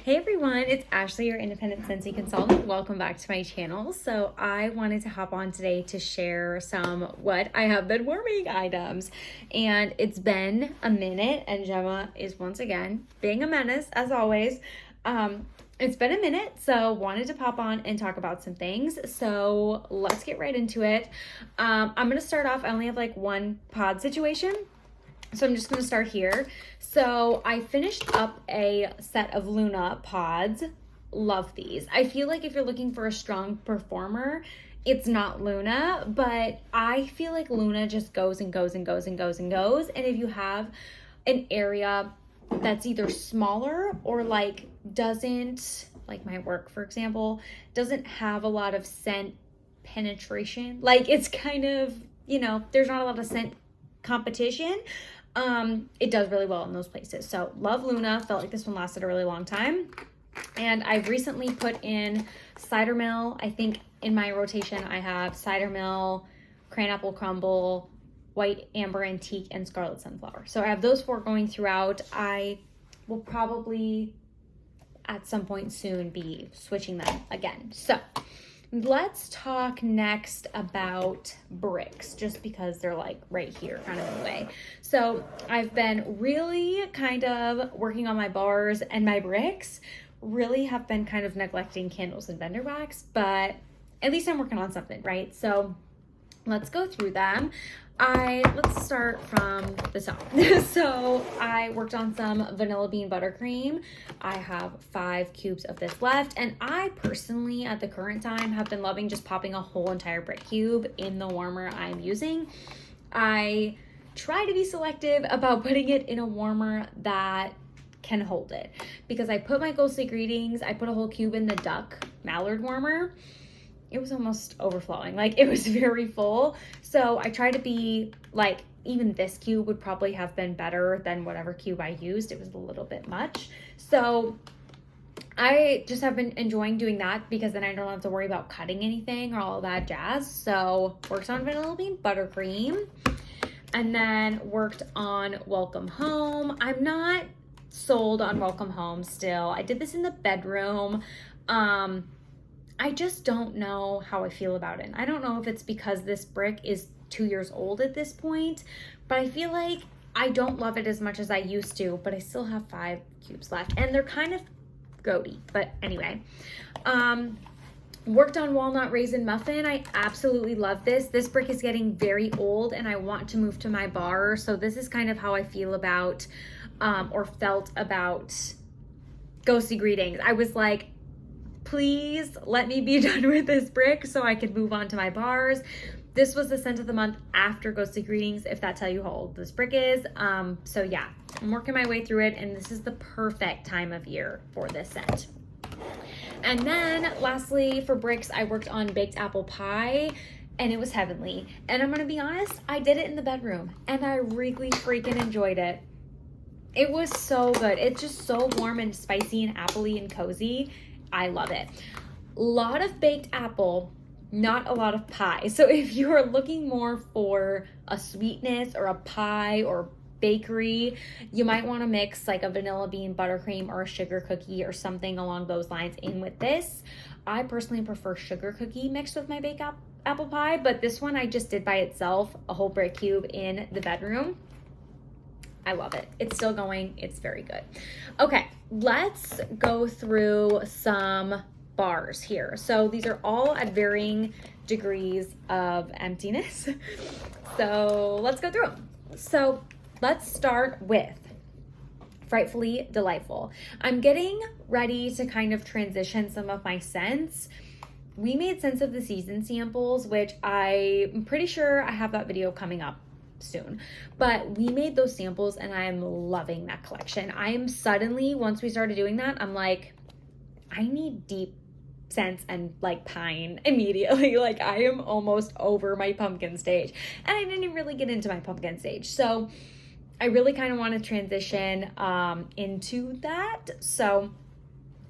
Hey everyone, it's Ashley, your independent Scentsy consultant. Welcome back to my channel. So I wanted to hop on today to share some what I have been warming items. And it's been a minute, and Gemma is once again being a menace as always. It's been a minute, so wanted to pop on and talk about some things. So let's get right into it. I'm gonna start off, I only have like one pod situation. So I'm just going to start here. So I finished up a set of Luna pods. Love these. I feel like if you're looking for a strong performer, it's not Luna, but I feel like Luna just goes and goes and goes and goes and goes. And if you have an area that's either smaller or like doesn't, like my work, for example, doesn't have a lot of scent penetration, like it's kind of, you know, there's not a lot of scent competition, it does really well in those places. So love Luna. Felt like this one lasted a really long time. And I've recently put in Cider Mill. I think in my rotation I have Cider Mill, Cran Apple Crumble, White Amber Antique, and Scarlet Sunflower. So I have those four going throughout. I will probably at some point soon be switching them again. So let's talk next about bricks, just because they're like right here kind of in the way. So I've been really kind of working on my bars, and my bricks really have been kind of neglecting candles and vendor wax, but at least I'm working on something, right? So let's go through them. Let's start from the top. So I worked on some vanilla bean buttercream. I have 5 cubes of this left, and I personally at the current time have been loving just popping a whole entire brick cube in the warmer I'm using. I try to be selective about putting it in a warmer that can hold it, because I put my ghostly greetings, I put a whole cube in the duck mallard warmer. It was almost overflowing, like it was very full. So I try to be like, even this cube would probably have been better than whatever cube I used. It was a little bit much. So I just have been enjoying doing that, because then I don't have to worry about cutting anything or all that jazz. So worked on vanilla bean buttercream, and then worked on Welcome Home. I'm not sold on Welcome Home still. I did this in the bedroom. I just don't know how I feel about it. I don't know if it's because this brick is 2 years old at this point, but I feel like I don't love it as much as I used to, but I still have 5 cubes left, and they're kind of goaty, but anyway. Worked on Walnut Raisin Muffin. I absolutely love this. This brick is getting very old, and I want to move to my bar, so this is kind of how I feel about, or felt about Ghosty Greetings. I was like, please let me be done with this brick so I could move on to my bars. This was the scent of the month after Ghostly Greetings, if that's how you hold this brick is. So yeah, I'm working my way through it, and this is the perfect time of year for this scent. And then lastly, for bricks, I worked on Baked Apple Pie, and it was heavenly. And I'm gonna be honest, I did it in the bedroom, and I really freaking enjoyed it. It was so good. It's just so warm and spicy and appley and cozy. I love it. A lot of baked apple, not a lot of pie. So if you are looking more for a sweetness or a pie or bakery, you might want to mix like a vanilla bean buttercream or a sugar cookie or something along those lines in with this. I personally prefer sugar cookie mixed with my baked apple pie, but this one I just did by itself, a whole brick cube in the bedroom. I love it. It's still going. It's very good. Okay, let's go through some bars here. So these are all at varying degrees of emptiness. So let's go through them. So let's start with Frightfully Delightful. I'm getting ready to kind of transition some of my scents. We made Scents of the Season samples, which I'm pretty sure I have that video coming up soon, but we made those samples and I'm loving that collection. I am suddenly, once we started doing that, I'm like, I need deep scents and like pine immediately. Like I am almost over my pumpkin stage, and I didn't really get into my pumpkin stage, so I really kind of want to transition into that. So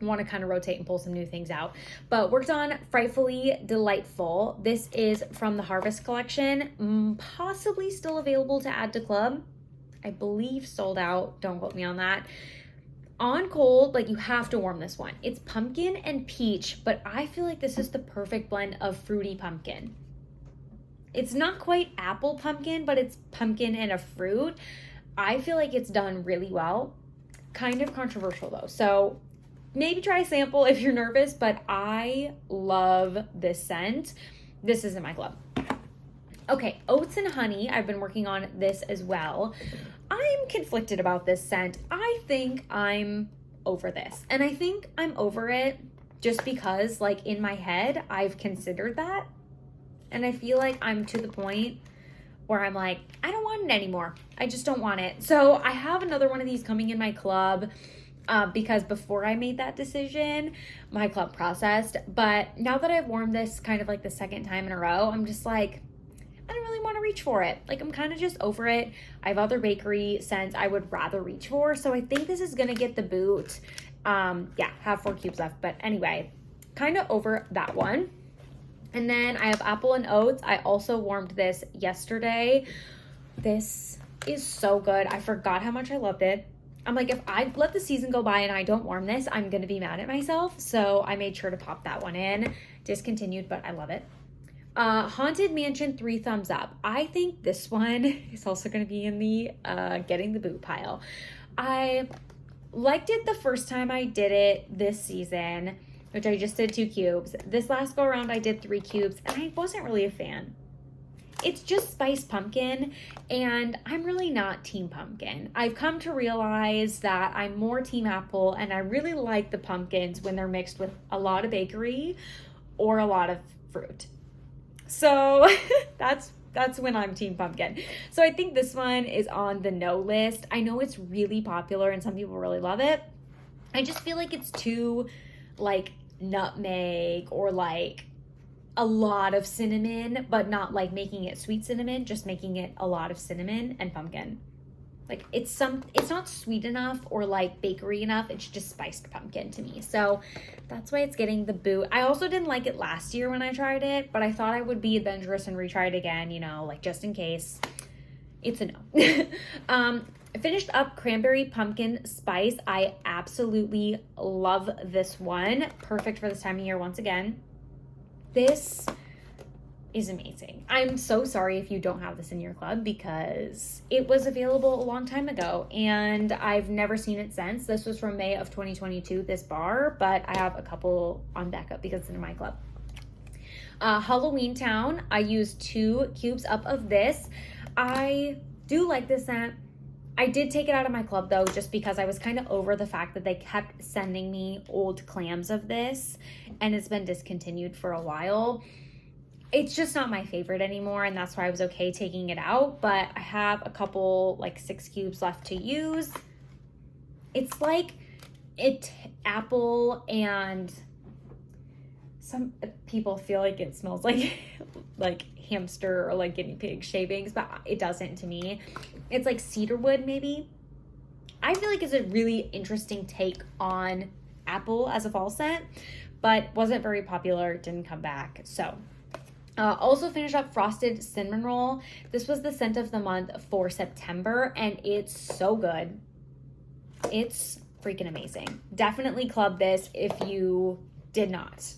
want to kind of rotate and pull some new things out. But worked on Frightfully Delightful. This is from the Harvest collection, possibly still available to add to club. I believe sold out. Don't quote me on that. On cold, like you have to warm this one. It's pumpkin and peach, but I feel like this is the perfect blend of fruity pumpkin. It's not quite apple pumpkin, but it's pumpkin and a fruit. I feel like it's done really well. Kind of controversial though. So maybe try a sample if you're nervous, but I love this scent. This is in my club. Okay, oats and honey. I've been working on this as well. I'm conflicted about this scent. I think I'm over this. And I think I'm over it just because, like, in my head, I've considered that. And I feel like I'm to the point where I'm like, I don't want it anymore. I just don't want it. So I have another one of these coming in my club because before I made that decision, my club processed. But now that I've worn this kind of like the second time in a row, I'm just like, I don't really want to reach for it. Like, I'm kind of just over it. I have other bakery scents I would rather reach for. So I think this is going to get the boot. Yeah, have 4 cubes left. But anyway, kind of over that one. And then I have apple and oats. I also warmed this yesterday. This is so good. I forgot how much I loved it. I'm like, if I let the season go by and I don't warm this, I'm going to be mad at myself. So I made sure to pop that one in. Discontinued, but I love it. Haunted Mansion 3 thumbs up. I think this one is also going to be in the getting the boot pile. I liked it the first time I did it this season, which I just did 2 cubes. This last go around I did 3 cubes and I wasn't really a fan. It's just spiced pumpkin and I'm really not team pumpkin. I've come to realize that I'm more team apple and I really like the pumpkins when they're mixed with a lot of bakery or a lot of fruit. So that's when I'm team pumpkin. So I think this one is on the no list. I know it's really popular and some people really love it. I just feel like it's too like nutmeg or like a lot of cinnamon, but not like making it sweet cinnamon, just making it a lot of cinnamon and pumpkin. Like it's not sweet enough or like bakery enough. It's just spiced pumpkin to me. So that's why it's getting the boot. I also didn't like it last year when I tried it, but I thought I would be adventurous and retry it again, you know, like just in case. It's a no. I finished up cranberry pumpkin spice. I absolutely love this one. Perfect for this time of year once again. This is amazing. I'm so sorry if you don't have this in your club because it was available a long time ago and I've never seen it since. This was from May of 2022, this bar, but I have a couple on backup because it's in my club. Halloween Town, I used 2 cubes up of this. I do like this scent. I did take it out of my club though, just because I was kind of over the fact that they kept sending me old clams of this and it's been discontinued for a while. It's just not my favorite anymore and that's why I was okay taking it out, but I have a couple like 6 cubes left to use. It's like apple and some people feel like it smells like like hamster or like guinea pig shavings, but it doesn't to me. It's like cedarwood maybe. I feel like it's a really interesting take on apple as a fall scent, but wasn't very popular, didn't come back. So also finished up frosted cinnamon roll. This was the scent of the month for September and it's so good. It's freaking amazing. Definitely club this if you did not.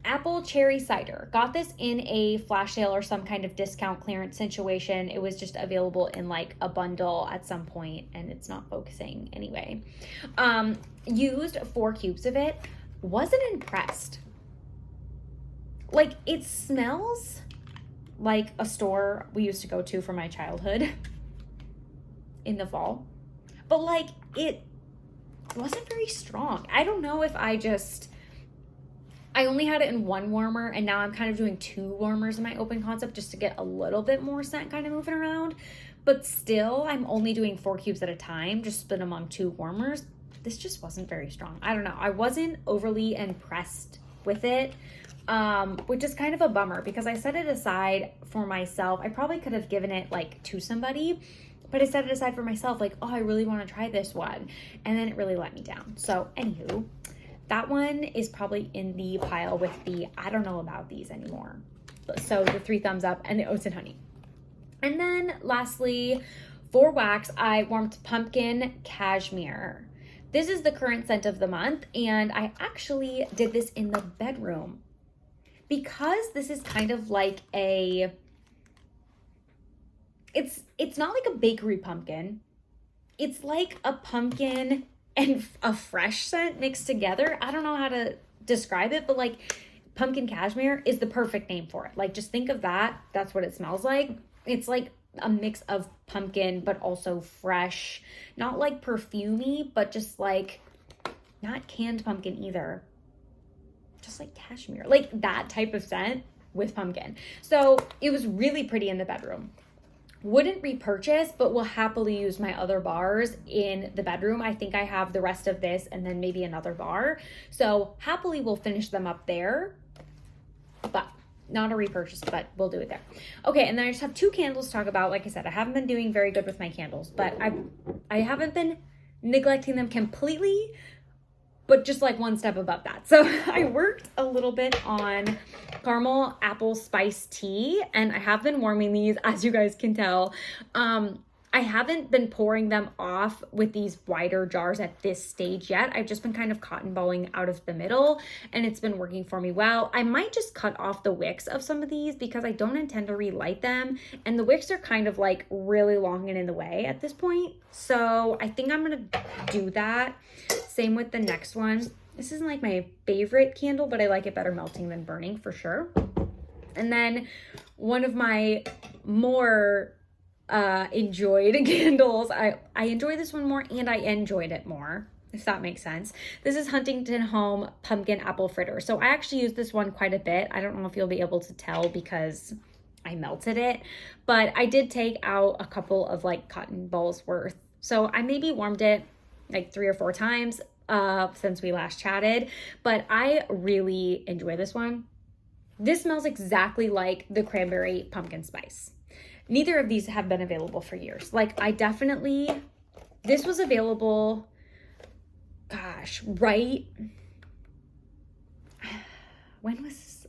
Apple cherry cider. Got this in a flash sale or some kind of discount clearance situation. It was just available in like a bundle at some point and it's not focusing anyway. Used 4 cubes of it. Wasn't impressed. Like it smells like a store we used to go to for my childhood in the fall. But like it wasn't very strong. I don't know if I only had it in 1 warmer and now I'm kind of doing 2 warmers in my open concept just to get a little bit more scent kind of moving around. But still, I'm only doing 4 cubes at a time, just split among 2 warmers. This just wasn't very strong. I don't know. I wasn't overly impressed with it, which is kind of a bummer because I set it aside for myself. I probably could have given it like to somebody, but I set it aside for myself like, oh, I really want to try this one. And then it really let me down. So anywho, that one is probably in the pile with the, I don't know about these anymore. So the 3 thumbs up and the oats and honey. And then lastly, for wax, I warmed pumpkin cashmere. this is the current scent of the month, and I actually did this in the bedroom because this is kind of like a, it's not like a bakery pumpkin. It's like a pumpkin and a fresh scent mixed together. I don't know how to describe it, but like pumpkin cashmere is the perfect name for it. Like, just think of that. That's what it smells like. It's like a mix of pumpkin, but also fresh, not like perfumey, but just like not canned pumpkin either. Just like cashmere, like that type of scent with pumpkin. So it was really pretty in the bedroom. Wouldn't repurchase, but will happily use my other bars in the bedroom. I think I have the rest of this and then maybe another bar. So happily we'll finish them up there, but not a repurchase, but we'll do it there. Okay, and then I just have 2 candles to talk about. Like I said, I haven't been doing very good with my candles, but I haven't been neglecting them completely, but just like one step above that. So I worked a little bit on caramel apple spice tea, and I have been warming these, as you guys can tell. I haven't been pouring them off with these wider jars at this stage yet. I've just been kind of cotton balling out of the middle, and it's been working for me well. I might just cut off the wicks of some of these because I don't intend to relight them, and the wicks are kind of like really long and in the way at this point. So I think I'm gonna do that. Same with the next one. This isn't like my favorite candle, but I like it better melting than burning for sure. And then one of my more enjoyed candles, I enjoy this one more, and I enjoyed it more, if that makes sense. This is Huntington Home Pumpkin Apple Fritter. So I actually use this one quite a bit. I don't know if you'll be able to tell because I melted it, but I did take out a couple of like cotton balls worth. So I maybe warmed it like 3 or 4 times since we last chatted, but I really enjoy this one. This smells exactly like the cranberry pumpkin spice. Neither of these have been available for years. Like, this was available, gosh, right? When was this?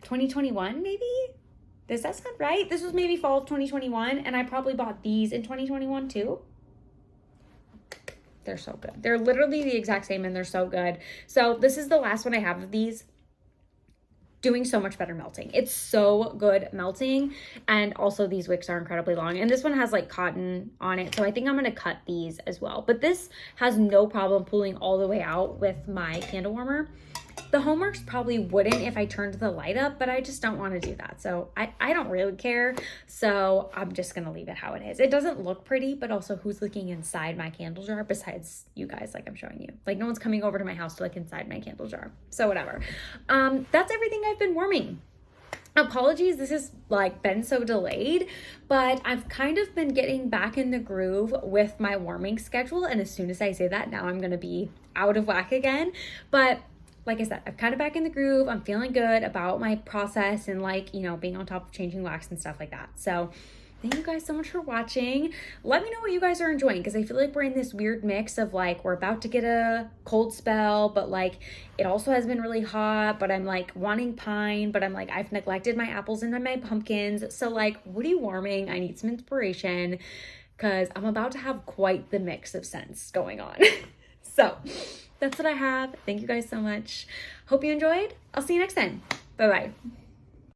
2021 maybe? Does that sound right? This was maybe fall of 2021, and I probably bought these in 2021 too. They're so good. They're literally the exact same, and they're so good. So this is the last one I have of these. Doing so much better melting. It's so good melting, and also these wicks are incredibly long, and this one has like cotton on it, so I think I'm gonna cut these as well. But this has no problem pulling all the way out with my candle warmer. The Homeworks probably wouldn't if I turned the light up, but I just don't want to do that. So I don't really care. So I'm just going to leave it how it is. It doesn't look pretty, but also who's looking inside my candle jar besides you guys, like I'm showing you. Like, no one's coming over to my house to look inside my candle jar. So whatever. That's everything I've been warming. Apologies, this has like been so delayed, but I've kind of been getting back in the groove with my warming schedule. And as soon as I say that, now I'm going to be out of whack again. But like I said, I'm kind of back in the groove. I'm feeling good about my process and like, you know, being on top of changing wax and stuff like that. So thank you guys so much for watching. Let me know what you guys are enjoying, because I feel like we're in this weird mix of like, we're about to get a cold spell, but like it also has been really hot, but I'm like wanting pine, but I'm like, I've neglected my apples and my pumpkins. So like, what are you warming? I need some inspiration because I'm about to have quite the mix of scents going on. So that's what I have. Thank you guys so much. Hope you enjoyed. I'll see you next time. Bye-bye.